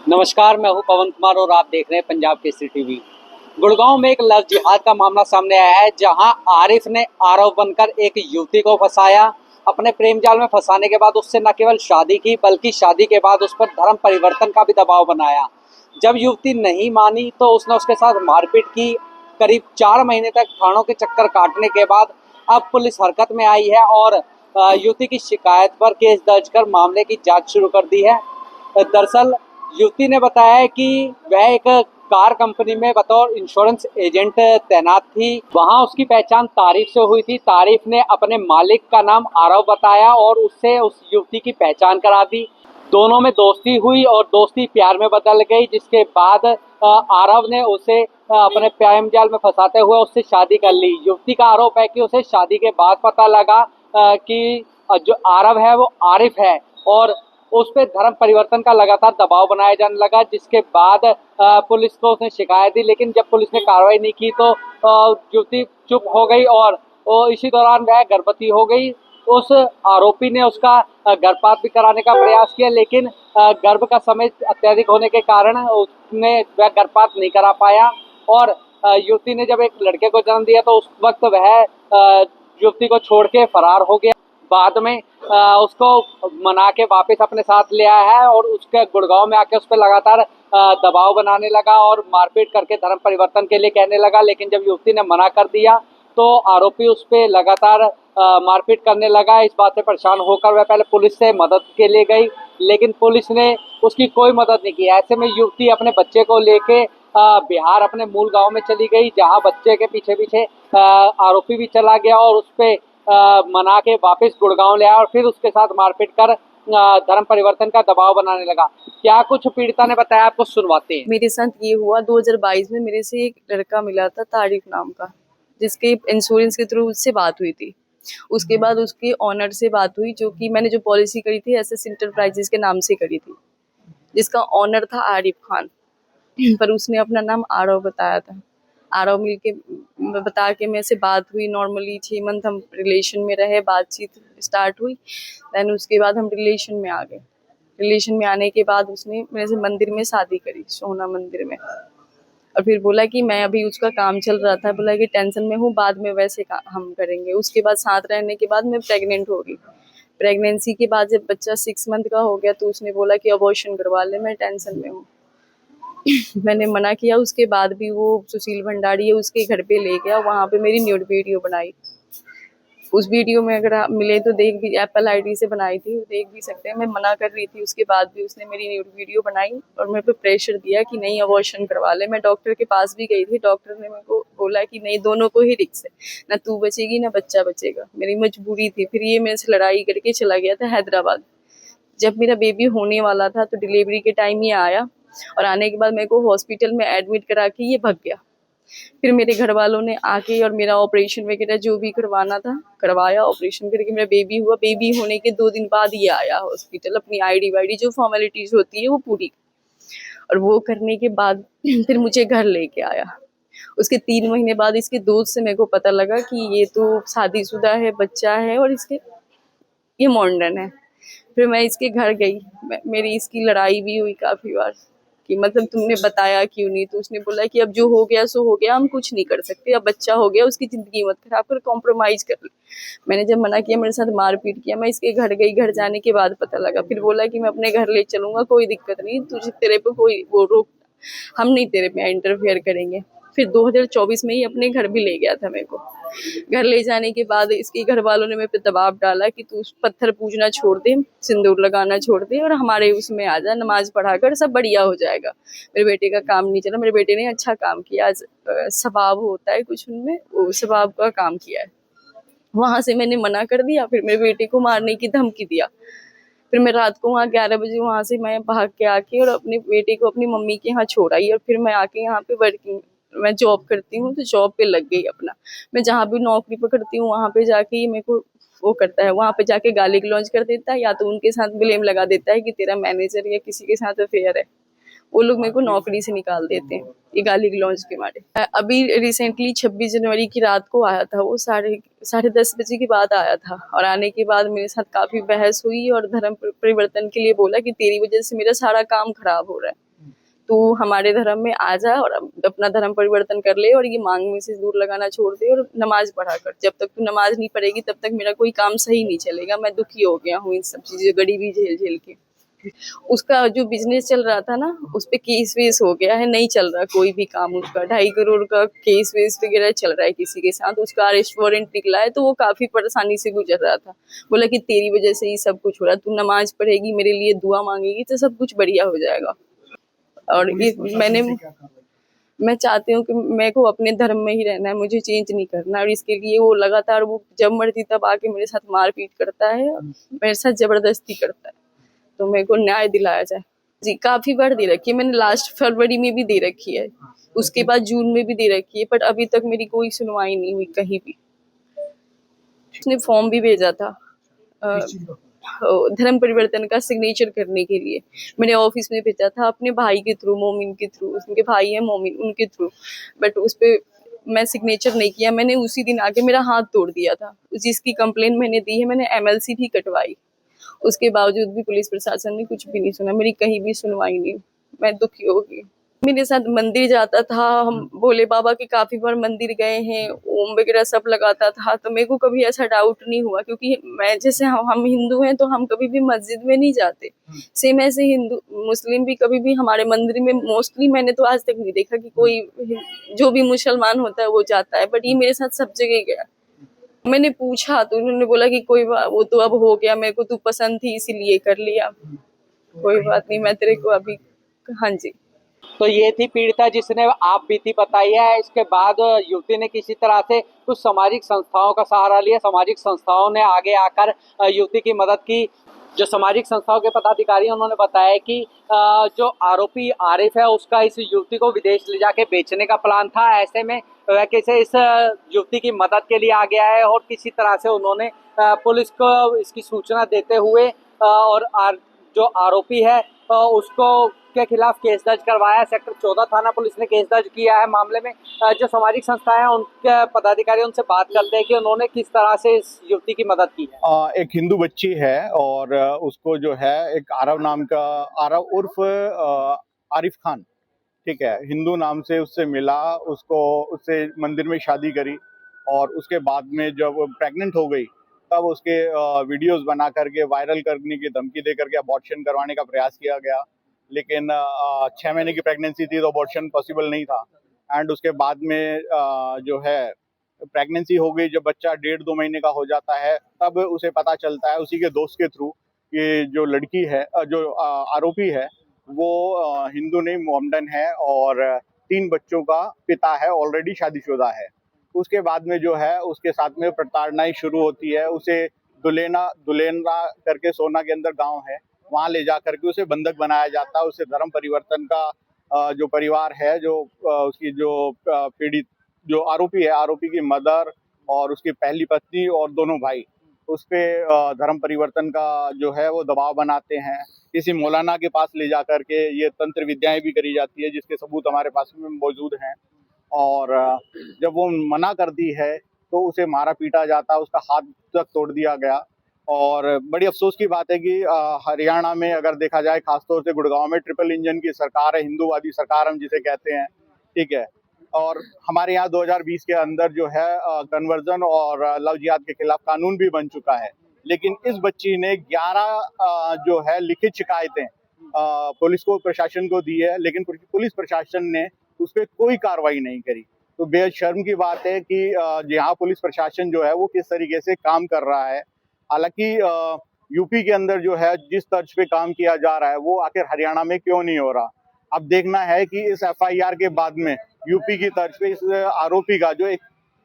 नमस्कार, मैं हूं पवन कुमार और आप देख रहे हैं पंजाब केसरी टीवी। गुड़गांव में एक लव जिहाद का मामला सामने आया है, जहां आरिफ ने आरोप बनकर एक युवती को फंसाया। अपने प्रेम जाल में फंसाने के बाद उससे न केवल शादी की, बल्कि शादी के बाद उस पर धर्म परिवर्तन का भी दबाव बनाया। जब युवती नहीं मानी तो उसने उसके साथ मारपीट की। करीब 4 महीने तक थानों के चक्कर काटने के बाद अब पुलिस हरकत में आई है और युवती की शिकायत पर केस दर्ज कर मामले की जाँच शुरू कर दी है। दरअसल युवती ने बताया है कि वह एक कार कंपनी में बतौर इंश्योरेंस एजेंट तैनात थी। वहां उसकी पहचान तारीफ से हुई थी। तारीफ ने अपने मालिक का नाम आरव बताया और उससे उस युवती की पहचान करा दी। दोनों में दोस्ती हुई और दोस्ती प्यार में बदल गई, जिसके बाद आरव ने उसे अपने प्रेम जाल में फंसाते हुए उससे शादी कर ली। युवती का आरोप है कि उसे शादी के बाद पता लगा कि जो आरव है वो आरिफ है और उस पर धर्म परिवर्तन का लगातार दबाव बनाया जाने लगा, जिसके बाद पुलिस को उसने शिकायत दी। लेकिन जब पुलिस ने कार्रवाई नहीं की तो युवती चुप हो गई और इसी दौरान वह गर्भवती हो गई। उस आरोपी ने उसका गर्भपात भी कराने का प्रयास किया, लेकिन गर्भ का समय अत्यधिक होने के कारण उसने वह गर्भपात नहीं करा पाया और युवती ने जब एक लड़के को जन्म दिया तो उस वक्त वह युवती को छोड़ के फरार हो गया। बाद में उसको मना के वापस अपने साथ ले आया है और उसके गुड़गांव में आके उस पर लगातार दबाव बनाने लगा और मारपीट करके धर्म परिवर्तन के लिए कहने लगा। लेकिन जब युवती ने मना कर दिया तो आरोपी उस पर लगातार मारपीट करने लगा। इस बात से परेशान होकर वह पहले पुलिस से मदद के लिए गई, लेकिन पुलिस ने उसकी कोई मदद नहीं की। ऐसे में युवती अपने बच्चे को लेके बिहार अपने मूल गांव में चली गई, जहां बच्चे के पीछे पीछे आरोपी भी चला गया और उस पर मना के वापस गुड़गांव ले आया और फिर उसके साथ मारपीट कर धर्म परिवर्तन का दबाव बनाने लगा। क्या कुछ पीड़िता ने बताया, आपको सुनवाते हैं। मेरे साथ ये हुआ 2022 में मेरे से एक लड़का मिला था तारिक नाम का, जिसके इंश्योरेंस के थ्रू उससे बात हुई थी। उसके बाद उसके ऑनर से बात हुई, जो कि मैंने जो पॉलिसी करी थी एसएस इंटरप्राइजेस के नाम से करी थी, जिसका ऑनर था आरिफ खान। पर उसने अपना नाम आरव बताया था। आरव मिलके बता के मेरे से बात हुई। नॉर्मली 6 मंथ हम रिलेशन में रहे, बातचीत स्टार्ट हुई। देन उसके बाद हम रिलेशन में आ गए। रिलेशन में आने के बाद उसने मेरे से मंदिर में शादी करी, सोना मंदिर में। और फिर बोला कि मैं अभी उसका काम चल रहा था, बोला कि टेंशन में हूँ, बाद में वैसे हम करेंगे। उसके बाद साथ रहने के बाद मैं प्रेग्नेंट हो गई। प्रेगनेंसी के बाद जब बच्चा 6 मंथ का हो गया तो उसने बोला कि अबॉर्शन करवा ले, मैं टेंशन में हूँ। मैंने मना किया। उसके बाद भी वो सुशील भंडारी है, उसके घर पे ले गया, वहाँ पे मेरी न्यूड वीडियो बनाई। उस वीडियो में अगर आप मिले तो देख भी, एप्पल आईडी से बनाई थी, देख भी सकते हैं। मैं मना कर रही थी, उसके बाद भी उसने मेरी न्यूड वीडियो बनाई और मेरे पे प्रेशर दिया कि नहीं अबॉर्शन करवा ले। मैं डॉक्टर के पास भी गई थी, डॉक्टर ने मेरे को बोला कि नहीं, दोनों को ही रिस्क है, ना तू बचेगी ना बच्चा बचेगा। मेरी मजबूरी थी। फिर ये मेरे से लड़ाई करके चला गया था हैदराबाद। जब मेरा बेबी होने वाला था तो डिलीवरी के टाइम ये आया और आने के बाद मेरे को हॉस्पिटल में एडमिट करा के ये भाग गया। फिर मेरे घर वालों ने आके और मेरा ऑपरेशन वगैरह जो भी करवाना था करवाया। ऑपरेशन करके मेरा बेबी हुआ। बेबी होने के 2 दिन बाद ये आया हॉस्पिटल, अपनी आईडी वाईडी जो फॉर्मेलिटीज होती है वो पूरी, और वो करने के बाद फिर मुझे घर लेके आया। उसके 3 महीने बाद इसके दोस्त से मेरे को पता लगा कि ये तो शादीशुदा है, बच्चा है और इसके ये मॉडर्न है। फिर मैं इसके घर गई, मेरी इसकी लड़ाई भी हुई काफी बार कि मतलब तुमने बताया क्यों नहीं। तो उसने बोला कि अब जो हो गया सो हो गया, हम कुछ नहीं कर सकते, अब बच्चा हो गया, उसकी जिंदगी मत खराब कर, कॉम्प्रोमाइज कर ले। मैंने जब मना किया, मेरे साथ मारपीट किया। मैं इसके घर गई, घर जाने के बाद पता लगा। फिर बोला कि मैं अपने घर ले चलूंगा, कोई दिक्कत नहीं, तुझे तेरे पे कोई वो रोक, हम नहीं तेरे पे इंटरफेयर करेंगे। फिर 2024 में ही अपने घर भी ले गया था मेरे को। घर ले जाने के बाद इसके घर वालों ने मेरे पे दबाव डाला कि तू पत्थर पूजना छोड़ दे, सिंदूर लगाना छोड़ दे और हमारे उसमें आ जा, नमाज पढ़ा कर, सब बढ़िया हो जाएगा। मेरे बेटे का काम नहीं चला। मेरे बेटे ने अच्छा काम किया। आज स्वभाव होता है कुछ उनमें, वो स्वभाव का काम किया है। वहां से मैंने मना कर दिया। फिर मेरे बेटे को मारने की धमकी दिया। फिर मैं रात को वहाँ 11 बजे वहां से मैं भाग के आके और अपने बेटे को अपनी मम्मी के यहाँ छोड़ आई। और फिर मैं आके यहाँ पे वर्किंग, मैं जॉब करती हूँ तो जॉब पे लग गई अपना। मैं जहाँ भी नौकरी पकड़ती हूँ वहाँ पे जाके ये मेरे को वो करता है, वहाँ पे जाके गाली गलौज कर देता है, या तो उनके साथ ब्लेम लगा देता है कि तेरा मैनेजर या किसी के साथ अफेयर है। वो लोग मेरे को नौकरी से निकाल देते हैं ये गाली गलौज के मारे। अभी रिसेंटली 26 जनवरी की रात को आया था वो, 10:30 बजे के बाद आया था। और आने के बाद मेरे साथ काफी बहस हुई और धर्म परिवर्तन के लिए बोला कि तेरी वजह से मेरा सारा काम खराब हो रहा है। तू हमारे धर्म में आ जा और अपना धर्म परिवर्तन कर ले और ये मांग में से दूर लगाना छोड़ दे और नमाज पढ़ा कर। जब तक तू नमाज नहीं पढ़ेगी तब तक मेरा कोई काम सही नहीं चलेगा। मैं दुखी हो गया हूँ इन सब चीजें, गरीबी झेल झेल के। उसका जो बिजनेस चल रहा था ना, उस पे केस वेस हो गया है, नहीं चल रहा कोई भी काम उसका। 2.5 करोड़ का केस वेस वगैरह चल रहा है किसी के साथ, उसका अरेस्ट वारंट निकला है। तो वो काफी परेशानी से गुजर रहा था। बोला कि तेरी वजह से ही सब कुछ हो रहा है, तू नमाज पढ़ेगी, मेरे लिए दुआ मांगेगी तो सब कुछ बढ़िया हो जाएगा। और मैं चाहती हूँ कि मेरे को अपने धर्म में ही रहना है, मुझे चेंज नहीं करना। और इसके लिए वो लगातार, वो जब मर्जी तब आके मेरे साथ मारपीट करता है, मेरे साथ जबरदस्ती करता है। तो मेरे को न्याय दिलाया जाए। जी, काफी बार दे रखी है मैंने, लास्ट फरवरी में भी दे रखी है, उसके बाद जून में भी दे रखी है, बट अभी तक मेरी कोई सुनवाई नहीं हुई कहीं भी। उसने फॉर्म भी भेजा था धर्म परिवर्तन का सिग्नेचर करने के लिए। मैंने ऑफिस में भेजा था अपने भाई के थ्रू, मोमिन के थ्रू, उनके भाई है मोमिन, उनके थ्रू, बट उस पे मैं सिग्नेचर नहीं किया। मैंने उसी दिन आके मेरा हाथ तोड़ दिया था, जिसकी कंप्लेन मैंने दी है। मैंने MLC भी कटवाई, उसके बावजूद भी पुलिस प्रशासन ने कुछ भी नहीं सुना, मेरी कहीं भी सुनवाई नहीं। मैं दुखी हो गई। मेरे साथ मंदिर जाता था, हम भोले बाबा के काफी बार मंदिर गए हैं, ओम वगैरह सब लगाता था, तो मेरे को कभी ऐसा डाउट नहीं हुआ। क्योंकि मैं जैसे हम हिंदू हैं तो हम कभी भी मस्जिद में नहीं जाते, सेम ऐसे हिंदू मुस्लिम भी कभी भी हमारे मंदिर में, मोस्टली मैंने तो आज तक नहीं देखा कि कोई जो भी मुसलमान होता है वो जाता है, बट ये मेरे साथ सब जगह गया। मैंने पूछा तो उन्होंने बोला कि कोई बात, वो तो अब हो गया, मेरे को तू पसंद थी इसीलिए कर लिया, कोई बात नहीं, मैं तेरे को अभी। हाँ जी। तो ये थी पीड़िता जिसने आप बीती बताई है। इसके बाद युवती ने किसी तरह से कुछ सामाजिक संस्थाओं का सहारा लिया, सामाजिक संस्थाओं ने आगे आकर युवती की मदद की। जो सामाजिक संस्थाओं के पदाधिकारी हैं उन्होंने बताया कि जो आरोपी आरिफ है उसका इस युवती को विदेश ले जाके बेचने का प्लान था। ऐसे में वह कैसे इस युवती की मदद के लिए आ गया है और किसी तरह से उन्होंने पुलिस को इसकी सूचना देते हुए और जो आरोपी है उसको के खिलाफ केस दर्ज करवाया। सेक्टर 14 थाना पुलिस ने केस दर्ज किया है मामले में। जो सामाजिक संस्थाएं हैं उनके पदाधिकारी उनसे बात करते हैं कि उन्होंने किस तरह से इस युवती की मदद की है। एक हिंदू बच्ची है और उसको जो है एक आरव नाम का, आरव उर्फ आरिफ खान, ठीक है, हिंदू नाम से उससे मिला, उसको उससे मंदिर में शादी करी और उसके बाद में जब प्रेग्नेंट हो गई तब उसके वीडियोस बना करके वायरल करने की धमकी दे करके अबॉर्शन करवाने का प्रयास किया गया। लेकिन 6 महीने की प्रेगनेंसी थी तो अबॉर्शन पॉसिबल नहीं था। एंड उसके बाद में जो है प्रेगनेंसी हो गई, जब बच्चा 1.5-2 महीने का हो जाता है तब उसे पता चलता है उसी के दोस्त के थ्रू कि जो लड़की है, जो आरोपी है वो हिंदू नहीं मोहम्मदन है और 3 बच्चों का पिता है, ऑलरेडी शादीशुदा है। उसके बाद में जो है उसके साथ में प्रताड़नाएं शुरू होती है। उसे दुलेना करके सोना के अंदर गांव है, वहां ले जा करके उसे बंधक बनाया जाता है। उसे धर्म परिवर्तन का जो परिवार है, जो उसकी जो पीड़ित जो आरोपी है, आरोपी की मदर और उसकी पहली पत्नी और दोनों भाई उस पे धर्म परिवर्तन का जो है वो दबाव बनाते हैं। किसी मौलाना के पास ले जा करके ये तंत्र विद्याएं भी करी जाती है, जिसके सबूत हमारे पास में मौजूद हैं। और जब वो मना कर दी है तो उसे मारा पीटा जाता, उसका हाथ तक तोड़ दिया गया। और बड़ी अफसोस की बात है कि हरियाणा में अगर देखा जाए, खासतौर से गुड़गांव में ट्रिपल इंजन की सरकार है, हिंदूवादी सरकार हम जिसे कहते हैं, ठीक है। और हमारे यहाँ 2020 के अंदर जो है कन्वर्जन और लव जिहाद के खिलाफ कानून भी बन चुका है। लेकिन इस बच्ची ने 11 जो है लिखित शिकायतें पुलिस को, प्रशासन को दी है, लेकिन पुलिस प्रशासन ने उस पर कोई कार्रवाई नहीं करी। तो बेहद शर्म की बात है कि यहाँ पुलिस प्रशासन जो है वो किस तरीके से काम कर रहा है। हालांकि यूपी के अंदर जो है जिस तर्ज पे काम किया जा रहा है वो आखिर हरियाणा में क्यों नहीं हो रहा। अब देखना है कि इस FIR के बाद में यूपी की तर्ज पे इस आरोपी का जो एक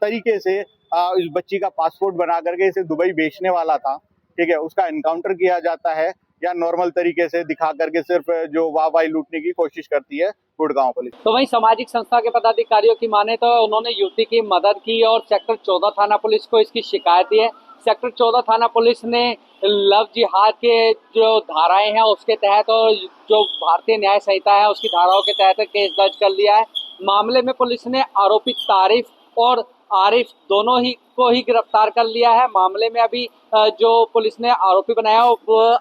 तरीके से इस बच्ची का पासपोर्ट बना करके इसे दुबई बेचने वाला था, ठीक है, उसका एनकाउंटर किया जाता है, या नॉर्मल तरीके से दिखा करके सिर्फ जो वाहवाही लूटने की कोशिश करती है गुड़गांव पुलिस। तो वहीं सामाजिक संस्था के पदाधिकारियों की माने तो उन्होंने युवती की मदद की और सेक्टर 14 थाना पुलिस को इसकी शिकायत दी है। सेक्टर 14 थाना पुलिस ने लव जिहाद के जो धाराएं हैं उसके तहत और जो भारतीय न्याय संहिता है उसकी धाराओं के तहत केस दर्ज कर लिया है। मामले में पुलिस ने आरोपी तारिफ और आरिफ दोनों ही को ही गिरफ्तार कर लिया है। मामले में अभी जो पुलिस ने आरोपी बनाया,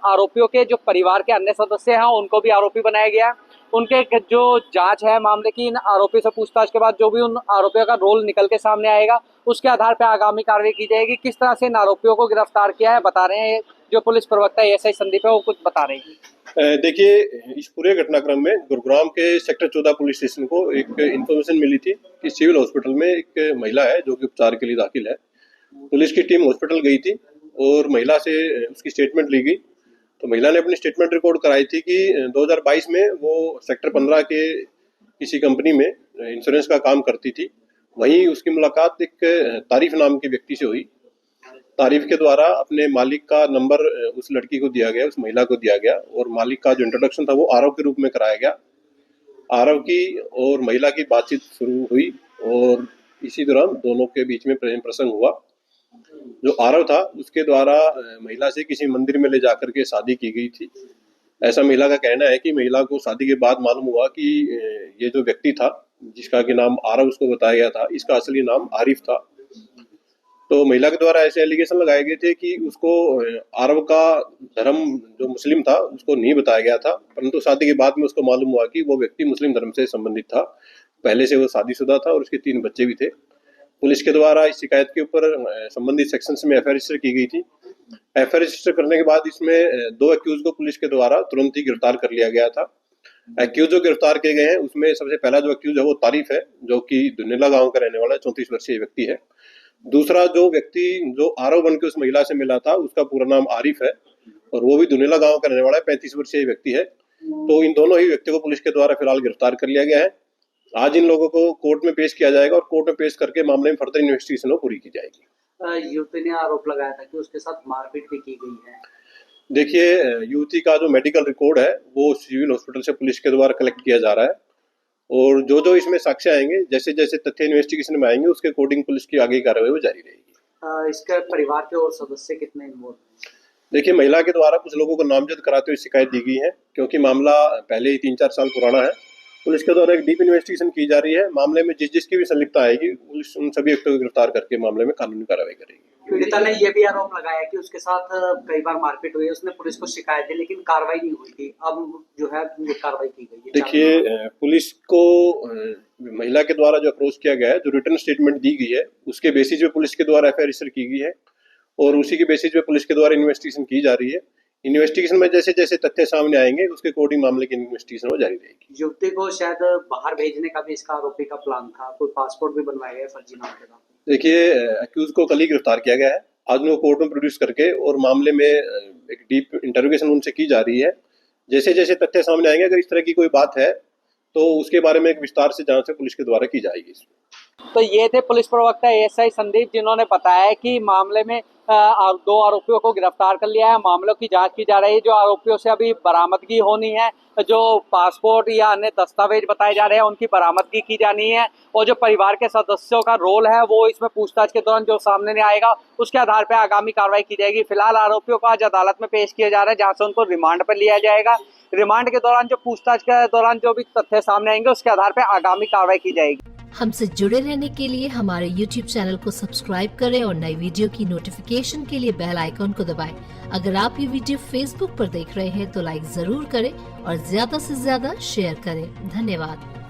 आरोपियों के जो परिवार के अन्य सदस्य हैं उनको भी आरोपी बनाया गया है। उनके जो जांच है मामले की, इन आरोपियों से पूछताछ के बाद जो भी उन आरोपियों का रोल निकल के सामने आएगा उसके आधार पर आगामी कार्रवाई की जाएगी। किस तरह से इन आरोपियों को गिरफ्तार किया है बता रहे हैं जो पुलिस प्रवक्ता एएसआई संदीप है, वो कुछ बता रहे हैं। देखिए, इस पूरे घटनाक्रम में गुरुग्राम के सेक्टर 14 पुलिस स्टेशन को एक इन्फॉर्मेशन मिली थी कि सिविल हॉस्पिटल में एक महिला है जो कि उपचार के लिए दाखिल है। पुलिस की टीम हॉस्पिटल गई थी और महिला से उसकी स्टेटमेंट ली गई। तो महिला ने अपनी स्टेटमेंट रिकॉर्ड कराई थी कि 2022 में वो सेक्टर 15 के किसी कंपनी में इंश्योरेंस का काम करती थी। वहीं उसकी मुलाकात एक तारीफ नाम के व्यक्ति से हुई। तारीफ के द्वारा अपने मालिक का नंबर उस लड़की को दिया गया, उस महिला को दिया गया और मालिक का जो इंट्रोडक्शन था वो आरव के रूप में कराया गया। आरव की और महिला की बातचीत शुरू हुई और इसी दौरान दोनों के बीच में प्रेम प्रसंग हुआ। जो आरव था उसके द्वारा महिला से किसी मंदिर में ले जाकर के शादी की गई थी। ऐसा महिला का कहना है कि महिला को शादी के बाद मालूम हुआ कि ये जो व्यक्ति था जिसका कि नाम आरव उसको बताया गया था, इसका असली नाम आरिफ था। तो महिला के द्वारा ऐसे एलिगेशन लगाए गए थे कि उसको आरव का धर्म जो मुस्लिम था उसको नहीं बताया गया था, परंतु शादी के बाद में उसको मालूम हुआ कि वो व्यक्ति मुस्लिम धर्म से संबंधित था। पहले से वो शादीशुदा था और उसके 3 बच्चे भी थे। पुलिस के द्वारा इस शिकायत के ऊपर संबंधित सेक्शंस में एफआईआर रजिस्टर की गई थी। एफआईआर रजिस्टर करने के बाद इसमें 2 एक्यूज को पुलिस के द्वारा तुरंत ही गिरफ्तार कर लिया गया था। एक्यूज जो गिरफ्तार किए गए हैं उसमें सबसे पहला जो एक्यूज है वो तारीफ है, जो कि दुनेला गांव का रहने वाला 34 वर्षीय व्यक्ति है। दूसरा जो व्यक्ति जो आरव बन के उस महिला से मिला था उसका पूरा नाम आरिफ है और वो भी दुनेला गांव का रहने वाला 35 वर्षीय व्यक्ति है। तो इन दोनों ही व्यक्तियों को पुलिस के द्वारा फिलहाल गिरफ्तार कर लिया गया है। आज इन लोगों को कोर्ट में पेश किया जाएगा और कोर्ट में पेश करके मामले में फर्दर इन्वेस्टिगेशन पूरी की जाएगी। युवती ने आरोप लगाया था कि उसके साथ मारपीट भी की गई है। देखिए, युवती का जो मेडिकल रिकॉर्ड है वो सिविल हॉस्पिटल से पुलिस के द्वारा कलेक्ट किया जा रहा है और जो इसमें साक्ष्य आएंगे, जैसे जैसे तथ्य इन्वेस्टिगेशन में आएंगे उसके अकॉर्डिंग पुलिस की आगे कार्रवाई वो जारी रहेगी। इसके परिवार के और सदस्य कितने इन्वॉल्व हैं? देखिए, महिला के द्वारा कुछ लोगों को नामजद कराते हुए शिकायत दी गई है, क्योंकि मामला पहले ही 3-4 साल पुराना है। पुलिस के द्वारा एक डीप इन्वेस्टिगेशन की जा रही है। मामले में जिसकी भी संलिप्तता आएगी पुलिस उन सभी व्यक्तियों को गिरफ्तार करके मामले में कानूनी कार्रवाई करेगी। पीड़िता ने यह भी आरोप लगाया कि उसके साथ कई बार मारपीट हुई है, उसने पुलिस को शिकायत दी लेकिन कार्रवाई नहीं हुई थी। अब जो है ये कार्रवाई की गई है। देखिए, पुलिस को महिला के द्वारा जो अप्रोच किया गया है, जो रिटर्न स्टेटमेंट दी गई है, उसके बेसिस पे पुलिस के द्वारा एफआईआर रजिस्टर की गई है और उसी के बेसिस पे पुलिस के द्वारा इन्वेस्टिगेशन की जा रही है। इन्वेस्टिगेशन में जैसे जैसे तथ्य सामने आएंगे उसके अकॉर्डिंग मामले की इन्वेस्टिगेशन वो जारी रहेगी। युवती को शायद बाहर भेजने का भी इसका आरोपी का प्लान था, कोई पासपोर्ट भी बनवाया गया फर्जी नाम के साथ। देखिए, अक्यूज को कल ही गिरफ्तार किया गया है। आज उनको कोर्ट में प्रोड्यूस करके और मामले में एक डीप इंटरोगेशन उनसे की जा रही है। जैसे जैसे तथ्य सामने आएंगे, अगर इस तरह की कोई बात है तो उसके बारे में एक विस्तार से जांच पुलिस के द्वारा की जाएगी। तो ये थे पुलिस प्रवक्ता एएसआई संदीप, जिन्होंने बताया कि मामले में 2 आरोपियों को गिरफ्तार कर लिया है। मामलों की जांच की जा रही है। जो आरोपियों से अभी बरामदगी होनी है, जो पासपोर्ट या अन्य दस्तावेज बताए जा रहे हैं उनकी बरामदगी की जानी है और जो परिवार के सदस्यों का रोल है वो इसमें पूछताछ के दौरान जो सामने नहीं आएगा उसके आधार पर आगामी कार्रवाई की जाएगी। फिलहाल आरोपियों को आज अदालत में पेश किया जा रहा है, जहाँ से उनको रिमांड पर लिया जाएगा। रिमांड के दौरान जो पूछताछ के दौरान जो भी तथ्य सामने आएंगे उसके आधार पर आगामी कार्रवाई की जाएगी। हमसे जुड़े रहने के लिए हमारे YouTube चैनल को सब्सक्राइब करें और नई वीडियो की नोटिफिकेशन के लिए बेल आइकॉन को दबाएं। अगर आप ये वीडियो Facebook पर देख रहे हैं तो लाइक जरूर करें और ज्यादा से ज्यादा शेयर करें। धन्यवाद।